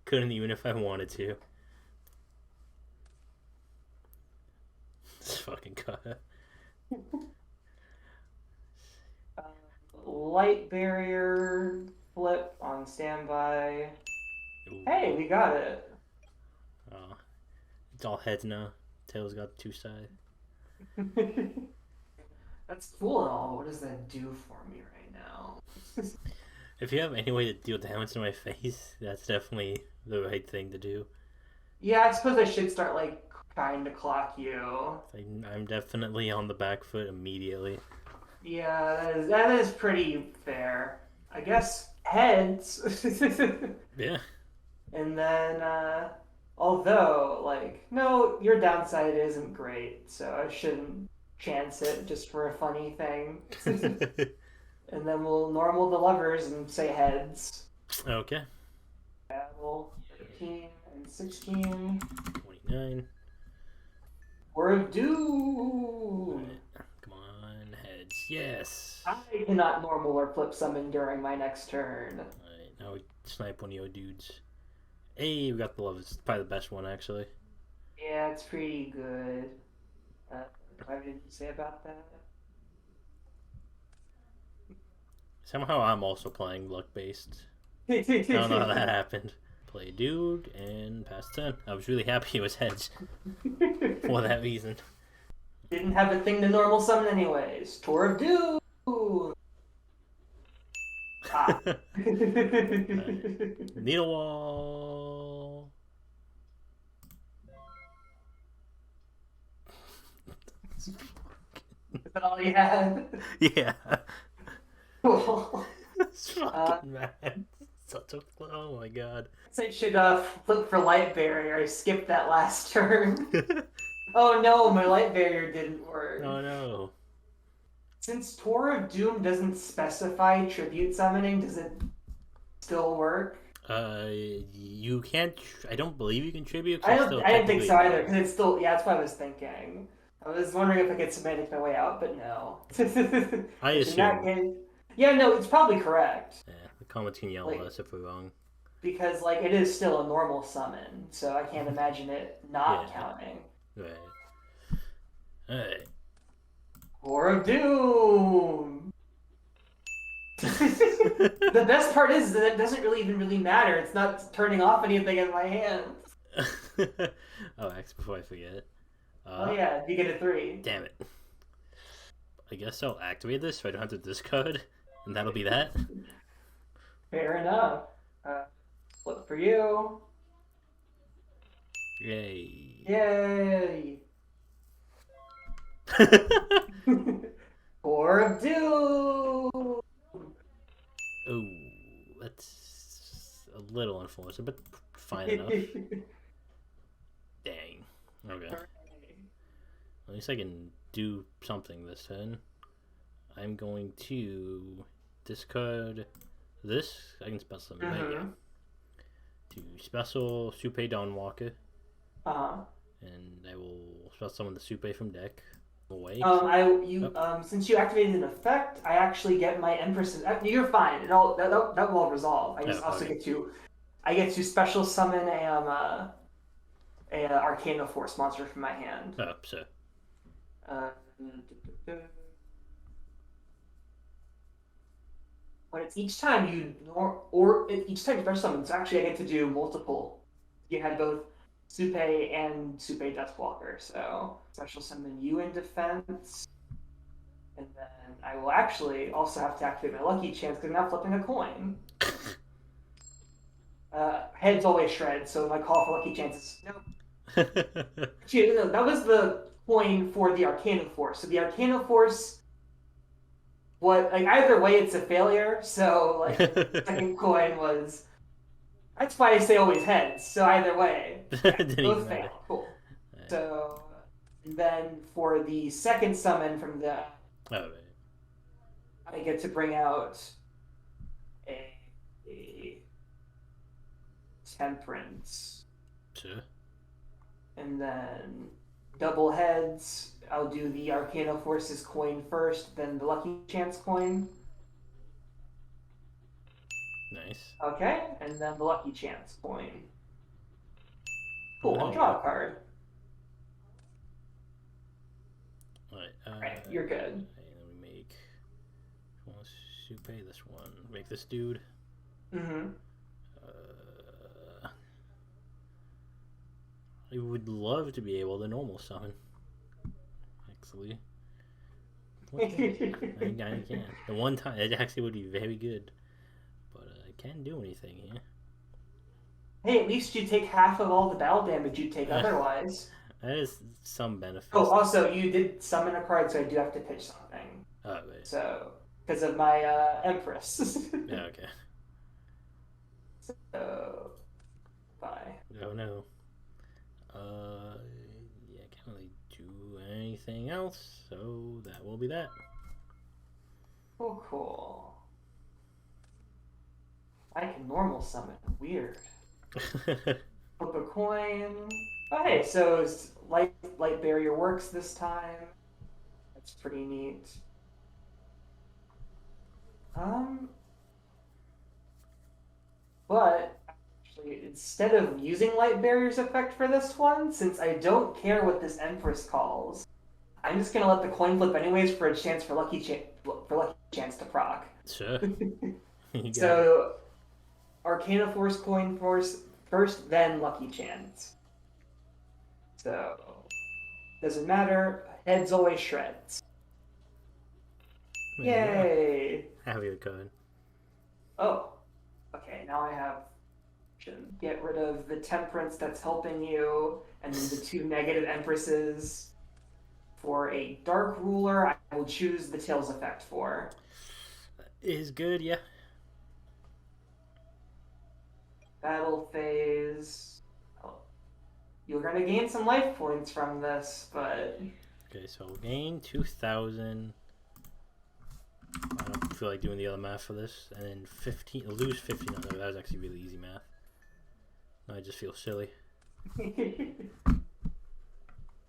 [SPEAKER 1] Couldn't even if I wanted to. This fucking card.
[SPEAKER 2] Light barrier flip on standby.
[SPEAKER 1] Ooh.
[SPEAKER 2] Hey, we got it.
[SPEAKER 1] Oh, it's all heads now. Tails got 2 sides.
[SPEAKER 2] That's cool and all, but what does that do for me right now?
[SPEAKER 1] If you have any way to deal damage to my face, that's definitely the right thing to do.
[SPEAKER 2] Yeah, I suppose I should start, like, trying to clock you.
[SPEAKER 1] I'm definitely on the back foot immediately.
[SPEAKER 2] Yeah, that is pretty fair. I guess heads.
[SPEAKER 1] Yeah.
[SPEAKER 2] And then, although, like, no, your downside isn't great, so I shouldn't chance it just for a funny thing. And then we'll normal the levers and say heads.
[SPEAKER 1] Okay.
[SPEAKER 2] Battle 13 and 16.
[SPEAKER 1] 29.
[SPEAKER 2] Or of Doom!
[SPEAKER 1] Right. Come on, heads. Yes!
[SPEAKER 2] I cannot normal or flip summon during my next turn.
[SPEAKER 1] Alright, now we snipe one of your dudes. Hey, we got the love. It's probably the best one, actually.
[SPEAKER 2] Yeah, it's pretty good. What did you say about that?
[SPEAKER 1] Somehow I'm also playing luck-based. I don't know how that happened. Play a dude and pass turn. I was really happy it was heads for that reason.
[SPEAKER 2] Didn't have a thing to normal summon anyways. Tour of Doom! Ah.
[SPEAKER 1] Needle wall.
[SPEAKER 2] Is that all you had?
[SPEAKER 1] Yeah.
[SPEAKER 2] Cool.
[SPEAKER 1] It's fucking mad. Such a oh my god.
[SPEAKER 2] I should flip for light barrier. I skipped that last turn. Oh no, my light barrier didn't work.
[SPEAKER 1] Oh no.
[SPEAKER 2] Since Tour of Doom doesn't specify tribute summoning, does it still work?
[SPEAKER 1] You can't. I don't believe you can tribute.
[SPEAKER 2] I didn't think so either, because it's still. Yeah, that's what I was thinking. I was wondering if I could semantic my way out, but no.
[SPEAKER 1] I assume.
[SPEAKER 2] Yeah, no, it's probably correct.
[SPEAKER 1] Yeah, the comments can yell at us if we're wrong.
[SPEAKER 2] Because, like, it is still a normal summon, so I can't imagine it not counting.
[SPEAKER 1] Right. Alright.
[SPEAKER 2] Tour of Doom! The best part is that it doesn't really matter. It's not turning off anything in my hand.
[SPEAKER 1] Oh, actually, before I forget.
[SPEAKER 2] Oh yeah, you get a 3.
[SPEAKER 1] Damn it. I guess I'll activate this so I don't have to discard, and that'll be that.
[SPEAKER 2] Fair enough. Flip for you.
[SPEAKER 1] Yay.
[SPEAKER 2] Yay! Tour of Doom!
[SPEAKER 1] Oh, that's a little unfortunate, but fine enough. Dang. Okay. At least I can do something this turn. I'm going to discard this. I can special summon right here. To special Supe Dawnwalker. And I will special summon the Supe from deck. Away.
[SPEAKER 2] Since you activated an effect, I actually get my Empress. You're fine. That will all resolve. I just also get to special summon a Arcana Force monster from my hand.
[SPEAKER 1] Oh, sure.
[SPEAKER 2] When it's each time each time you special summon, so actually I get to do multiple. You had both Supe and Supe Deathwalker, so special summon you in defense. And then I will actually also have to activate my lucky chance because I'm now flipping a coin. Heads always shred, so my call for lucky chances. Nope. Actually, no, that was the coin for the Arcana Force. So the Arcana Force, either way, it's a failure. So the second coin was. That's why I say always heads. So either way, both fail. Cool. Right. So then for the second summon from the, I get to bring out a Temperance.
[SPEAKER 1] Sure.
[SPEAKER 2] And then double heads. I'll do the Arcana Forces coin first, then the Lucky Chance coin.
[SPEAKER 1] Nice.
[SPEAKER 2] Okay, and then the Lucky Chance coin. Cool, I'll draw a card. Alright, you're good.
[SPEAKER 1] Let me make Supe this one. Make this dude. I would love to be able to normal summon. Actually. I can. The one time, it actually would be very good. But I can't do anything here.
[SPEAKER 2] Hey, at least you take half of all the battle damage you'd take otherwise.
[SPEAKER 1] That is some benefit.
[SPEAKER 2] Oh, also, you did summon a card, so I do have to pitch something.
[SPEAKER 1] Oh, right.
[SPEAKER 2] So, because of my Empress.
[SPEAKER 1] Yeah, okay.
[SPEAKER 2] So, bye.
[SPEAKER 1] Oh, no. Yeah, I can't really do anything else, so that will be that.
[SPEAKER 2] Oh, cool. I can normal summon. Weird. Flip a coin. Oh, hey, so light barrier works this time. That's pretty neat. But actually, instead of using light barrier's effect for this one, since I don't care what this Empress calls, I'm just gonna let the coin flip anyways for a chance for lucky chance to proc.
[SPEAKER 1] Sure.
[SPEAKER 2] So, Arcana Force coin first, then Lucky Chance. So, doesn't matter. Heads always shreds. Yay!
[SPEAKER 1] Happy with code.
[SPEAKER 2] Oh, okay. Now I have to get rid of the Temperance that's helping you, and then the two negative Empresses. For a Dark Ruler, I will choose the Tails effect for.
[SPEAKER 1] Is good, yeah.
[SPEAKER 2] Battle phase. Oh, you're going to gain some life points from this, but...
[SPEAKER 1] Okay, so we'll gain 2,000. I don't feel like doing the other math for this. And then 15, lose 15. No, that was actually really easy math. I just feel silly.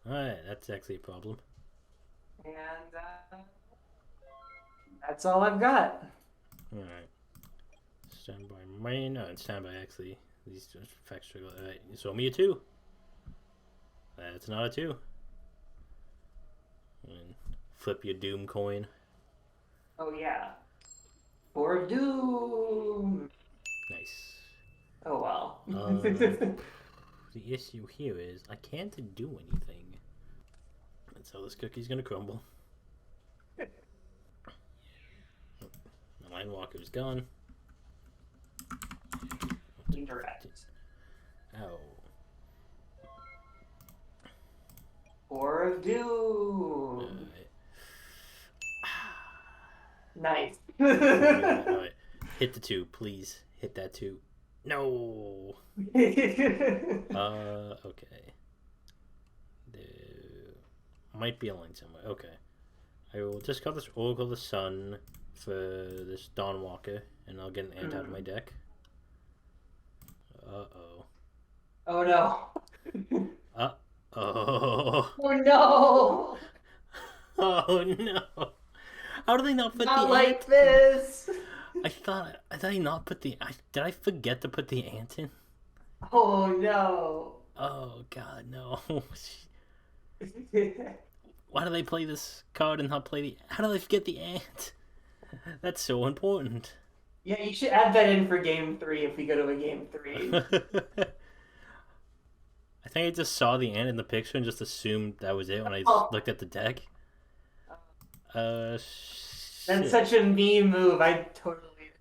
[SPEAKER 1] Alright, that's actually a problem.
[SPEAKER 2] And that's all I've got.
[SPEAKER 1] Alright. Standby main. Oh, and standby actually. These effects struggle. Alright, so me a 2. That's not a 2. And flip your Doom coin.
[SPEAKER 2] Oh, yeah. Or Doom.
[SPEAKER 1] Nice.
[SPEAKER 2] Oh, well.
[SPEAKER 1] The issue here is I can't do anything. And so this cookie's gonna crumble. The Line Walker's gone.
[SPEAKER 2] Interact.
[SPEAKER 1] Ow.
[SPEAKER 2] Or of Doom. Nice.
[SPEAKER 1] Alright. Hit the 2, please. Hit that 2. No. Okay. There might be a line somewhere. Okay. I will discard this Oracle of the Sun for this Dawn Walker, and I'll get an ant out of my deck. Uh-oh.
[SPEAKER 2] Oh no.
[SPEAKER 1] Uh-oh.
[SPEAKER 2] Oh no.
[SPEAKER 1] Oh no. How do they not put
[SPEAKER 2] Not
[SPEAKER 1] the
[SPEAKER 2] like
[SPEAKER 1] ant?
[SPEAKER 2] this.
[SPEAKER 1] I thought I not put the. Did I forget to put the ant in?
[SPEAKER 2] Oh no.
[SPEAKER 1] Oh god, no. Why do they play this card and not play the? How do they forget the ant? That's so important.
[SPEAKER 2] Yeah, you should add that in for game 3 if we go to a game 3.
[SPEAKER 1] I think I just saw the ant in the picture and just assumed that was it when I looked at the deck.
[SPEAKER 2] That's such a me move. I totally.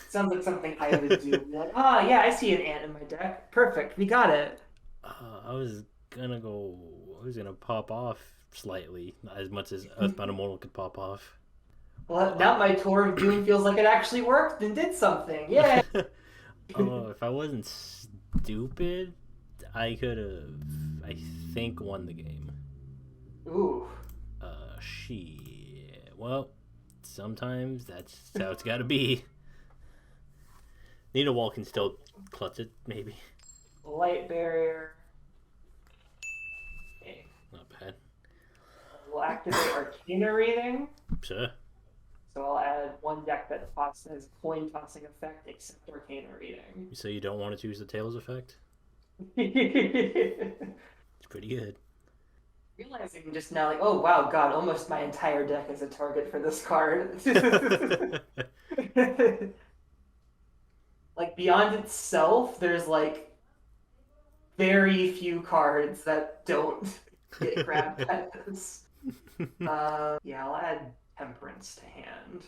[SPEAKER 2] Sounds like something I would do. Be like, yeah, I see an ant in my deck. Perfect, we got it.
[SPEAKER 1] I was gonna pop off slightly, not as much as Earthbound Immortal could pop off.
[SPEAKER 2] Well, now my Tour of Doom feels like it actually worked and did something. Yeah.
[SPEAKER 1] Oh, if I wasn't stupid, I could have, I think, won the game.
[SPEAKER 2] Ooh.
[SPEAKER 1] Shit. Well, sometimes that's how it's gotta be. Nina Wall can still clutch it, maybe.
[SPEAKER 2] Light barrier. Okay.
[SPEAKER 1] Not bad.
[SPEAKER 2] We'll activate Arcana Reading.
[SPEAKER 1] Sure.
[SPEAKER 2] So I'll add one deck that has a coin tossing effect except Arcana Reading.
[SPEAKER 1] So you don't want to choose the Tails effect?
[SPEAKER 2] Realizing
[SPEAKER 1] It's pretty good.
[SPEAKER 2] just now, like, oh wow, god, almost my entire deck is a target for this card. Like, beyond itself, there's like very few cards that don't get grabbed at this. Yeah, I'll add Temperance to hand.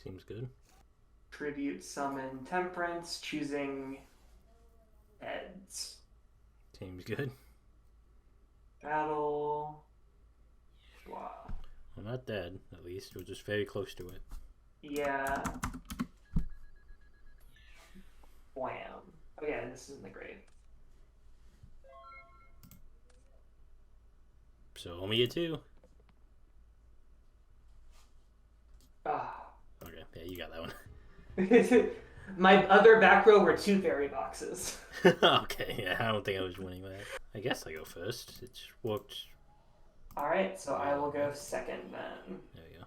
[SPEAKER 1] Seems good.
[SPEAKER 2] Tribute, summon, Temperance, choosing heads.
[SPEAKER 1] Seems good.
[SPEAKER 2] Battle. Schwa.
[SPEAKER 1] Well, not dead, at least. We're just very close to it.
[SPEAKER 2] Yeah. Wham. Oh yeah, this is in the grave.
[SPEAKER 1] So only a 2.
[SPEAKER 2] Ah.
[SPEAKER 1] Okay, yeah, you got that one.
[SPEAKER 2] My other back row were 2 fairy boxes.
[SPEAKER 1] Okay, yeah, I don't think I was winning that. I guess I go first. It's worked.
[SPEAKER 2] Alright, so I will go second then.
[SPEAKER 1] There we go.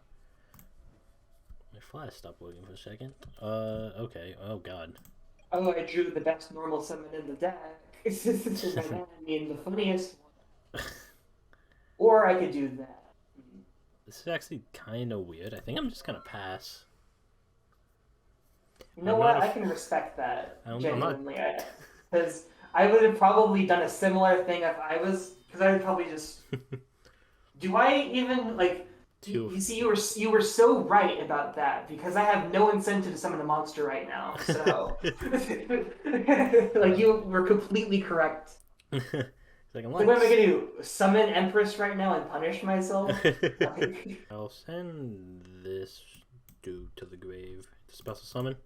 [SPEAKER 1] My flash stopped working for a second. Okay. Oh god.
[SPEAKER 2] Oh, I drew the best normal summon in the deck. I mean, the funniest one. Or I could do that.
[SPEAKER 1] This is actually kind of weird. I think I'm just gonna pass.
[SPEAKER 2] You know what? I can respect that,
[SPEAKER 1] I'm
[SPEAKER 2] genuinely. Because I would have probably done a similar thing if I was... Because I would probably just... Do I even, like... You see, you were so right about that, because I have no incentive to summon a monster right now, so... Like, you were completely correct.
[SPEAKER 1] Like,
[SPEAKER 2] so what am I going to do? Summon Empress right now and punish myself?
[SPEAKER 1] I'll send this dude to the grave. The special summon.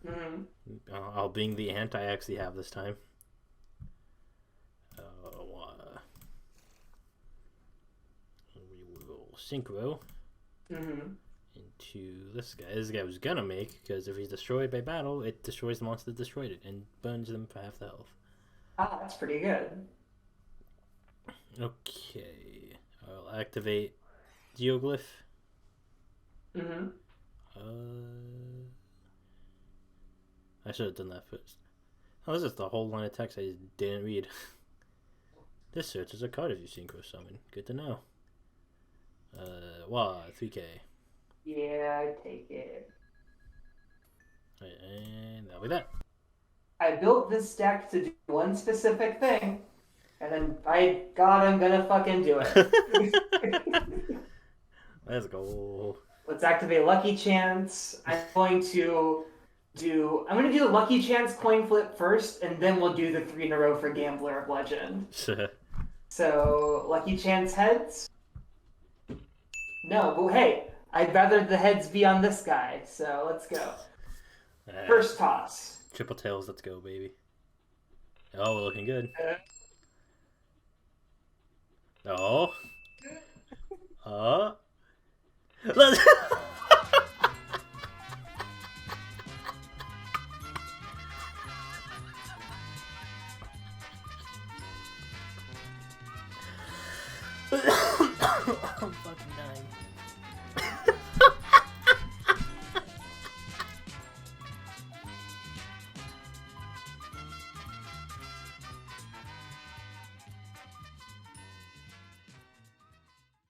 [SPEAKER 2] Mm-hmm.
[SPEAKER 1] I'll bring the ant I actually have this time. We will synchro into this guy. This guy was gonna make, because if he's destroyed by battle, it destroys the monster that destroyed it and burns them for half the health.
[SPEAKER 2] Ah, that's pretty good.
[SPEAKER 1] Okay, I'll activate Geoglyph. I should have done that first. Oh, this is the whole line of text I just didn't read. This searches a card if you synchro summon. Good to know. 3K.
[SPEAKER 2] Yeah, I take it.
[SPEAKER 1] Right, and that'll be that.
[SPEAKER 2] I built this deck to do one specific thing, and then by God, I'm gonna fucking do it.
[SPEAKER 1] Let's go.
[SPEAKER 2] Let's activate Lucky Chance. I'm going to do the Lucky Chance coin flip first, and then we'll do the 3 in a row for Gambler of Legend. So, Lucky Chance heads. No, but hey, I'd rather the heads be on this guy, so let's go. First toss.
[SPEAKER 1] Triple tails, let's go, baby. Oh, we're looking good. Oh. Let's